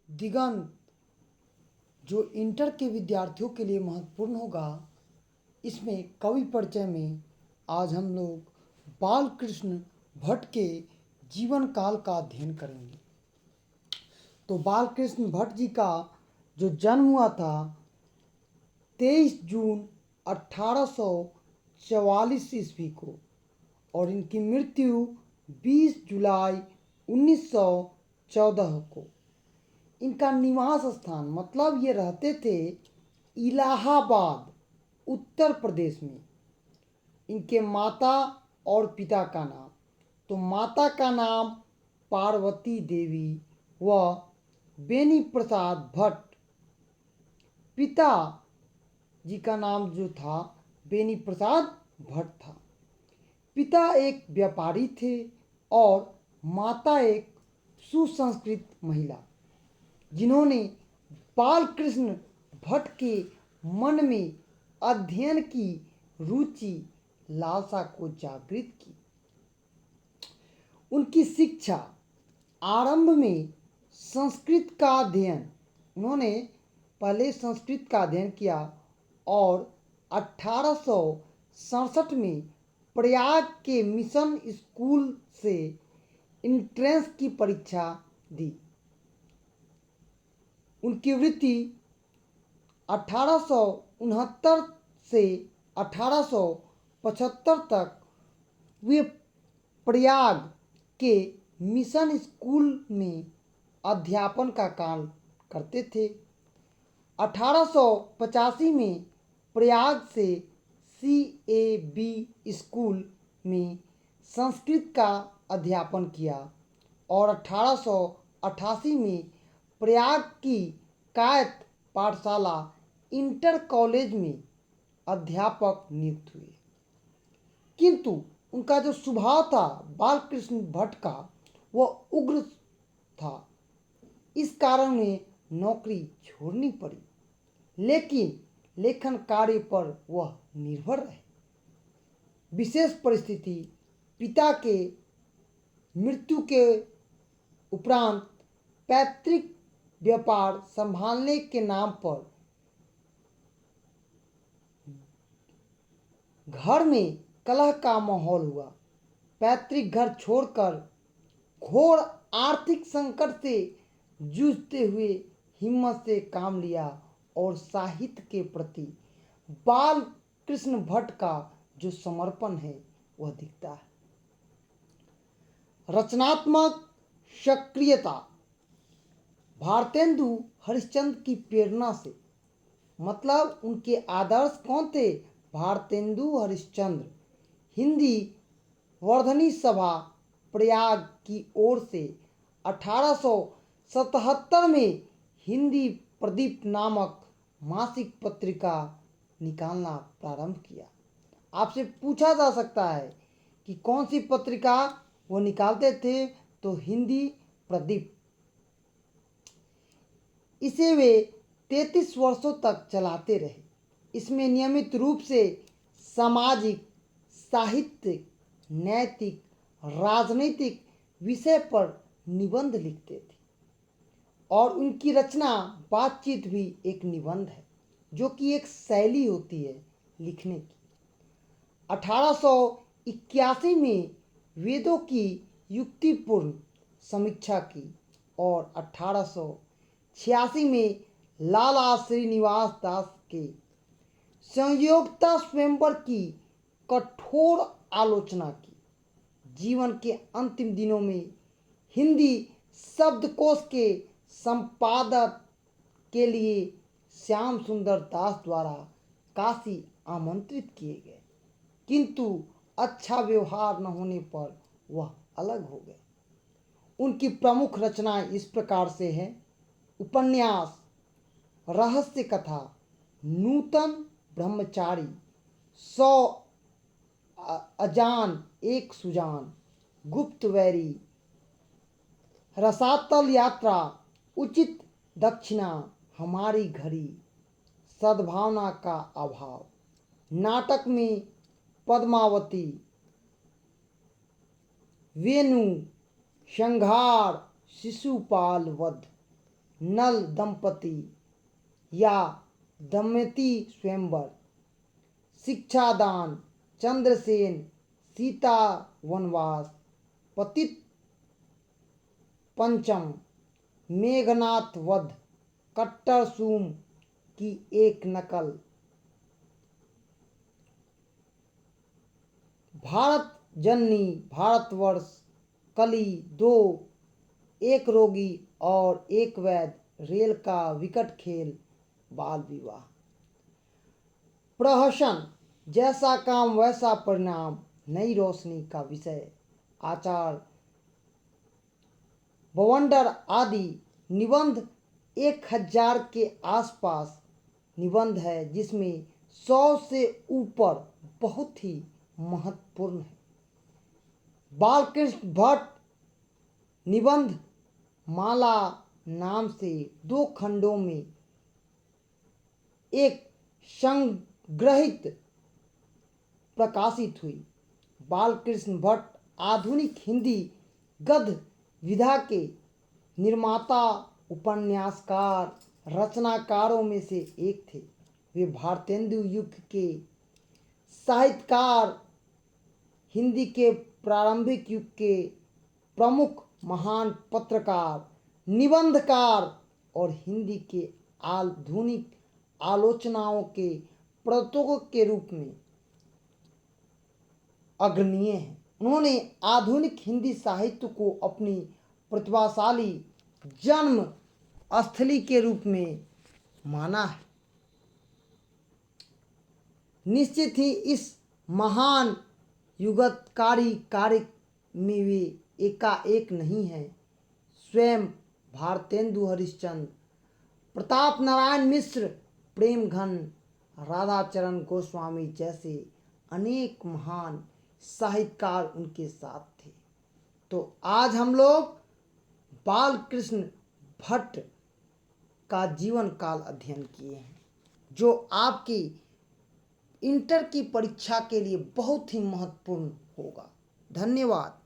दिगंत जो इंटर के विद्यार्थियों के लिए महत्वपूर्ण होगा। इसमें कवि परिचय में आज हम लोग बाल कृष्ण भट्ट के जीवन काल का अध्ययन करेंगे। तो बाल कृष्ण भट्ट जी का जो जन्म हुआ था 23 जून 1844 ईस्वी को और इनकी मृत्यु 20 जुलाई 1914 को। इनका निवास स्थान मतलब ये रहते थे इलाहाबाद उत्तर प्रदेश में। इनके माता और पिता का नाम, तो माता का नाम पार्वती देवी व बेनी प्रसाद भट्ट, पिता जी का नाम जो था बेनी प्रसाद भट्ट था। पिता एक व्यापारी थे और माता एक सुसंस्कृत महिला, जिन्होंने बाल कृष्ण भट्ट के मन में अध्ययन की रुचि लालसा को जागृत की। उनकी शिक्षा आरंभ में संस्कृत का अध्ययन, उन्होंने पहले संस्कृत का अध्ययन किया और 1867 में प्रयाग के मिशन स्कूल से इंट्रेंस की परीक्षा दी। उनकी वृत्ति 1869 से 1875 तक वे प्रयाग के मिशन स्कूल में अध्यापन का काम करते थे। 1885 में प्रयाग से CAB स्कूल में संस्कृत का अध्यापन किया और 1888 में प्रयाग की कायस्थ पाठशाला इंटर कॉलेज में अध्यापक नियुक्त हुए। किंतु उनका जो स्वभाव था बाल कृष्ण भट्ट का वह उग्र था। इस कारण उन्हें नौकरी छोड़नी पड़ी, लेकिन लेखन कार्य पर वह निर्भर रहे। विशेष परिस्थिति पिता के मृत्यु के उपरांत पैतृक व्यापार संभालने के नाम पर घर में कलह का माहौल हुआ। पैतृक घर छोड़कर घोर आर्थिक संकट से जूझते हुए हिम्मत से काम लिया और साहित्य के प्रति बाल कृष्ण भट्ट का जो समर्पण है वह दिखता है। रचनात्मक सक्रियता भारतेंदु हरिश्चंद्र की प्रेरणा से, मतलब उनके आदर्श कौन थे? भारतेंदु हरिश्चंद्र। हिंदी वर्धनी सभा प्रयाग की ओर से 1877 में हिंदी प्रदीप नामक मासिक पत्रिका निकालना प्रारंभ किया। आपसे पूछा जा सकता है कि कौन सी पत्रिका वो निकालते थे, तो हिंदी प्रदीप। इसे वे 33 वर्षों तक चलाते रहे। इसमें नियमित रूप से सामाजिक, साहित्यिक, नैतिक, राजनीतिक विषय पर निबंध लिखते थे और उनकी रचना बातचीत भी एक निबंध है, जो कि एक शैली होती है लिखने की। 1881 में वेदों की युक्तिपूर्ण समीक्षा की और 1886 में लाला श्रीनिवास दास के संयोगता स्वयंवर की कठोर आलोचना की। जीवन के अंतिम दिनों में हिंदी शब्दकोश के संपादक के लिए श्याम सुंदर दास द्वारा काशी आमंत्रित किए गए, किंतु अच्छा व्यवहार न होने पर वह अलग हो गए। उनकी प्रमुख रचनाएं इस प्रकार से हैं: उपन्यास, रहस्य कथा, नूतन ब्रह्मचारी, 100 अजान एक सुजान, गुप्त वैरी, रसातल यात्रा, उचित दक्षिणा, हमारी घड़ी, सद्भावना का अभाव, नाटक में पद्मावती, वेणु, संहार, शिशुपाल वध, नल दंपति या दमयंती स्वयंवर, शिक्षादान, चंद्रसेन, सीता वनवास, पतित पंचम, मेघनाथ वध, कट्टर सूम की एक नकल, भारत जननी, भारतवर्ष, कली, दो, एक रोगी और एक वैद्य, रेल का विकट खेल, बाल विवाह। प्रहसन, जैसा काम वैसा परिणाम, नई रोशनी का विषय, आचार, बवंडर आदि निबंध 1000 के आसपास निबंध है, जिसमें 100 से ऊपर बहुत ही महत्वपूर्ण है। बालकृष्ण भट्ट निबंध माला नाम से 2 खंडों में एक संग्रहित प्रकाशित हुई। बालकृष्ण भट्ट आधुनिक हिंदी गद्य विधा के निर्माता, उपन्यासकार, रचनाकारों में से एक थे। वे भारतेंदु युग के साहित्यकार, हिंदी के प्रारंभिक युग के प्रमुख महान पत्रकार, निबंधकार और हिंदी के आधुनिक आलोचनाओं के प्रवर्तक के रूप में अग्रणीय हैं। उन्होंने आधुनिक हिंदी साहित्य को अपनी प्रतिभाशाली जन्म स्थली के रूप में माना है। निश्चित ही इस महान युगतकारी कार्य में वे एकाएक नहीं हैं। स्वयं भारतेंदु हरिश्चंद्र, प्रताप नारायण मिश्र, प्रेमघन, राधाचरण गोस्वामी जैसे अनेक महान साहित्यकार उनके साथ थे। तो आज हम लोग बालकृष्ण भट्ट का जीवन काल अध्ययन किए हैं, जो आपकी इंटर की परीक्षा के लिए बहुत ही महत्वपूर्ण होगा। धन्यवाद।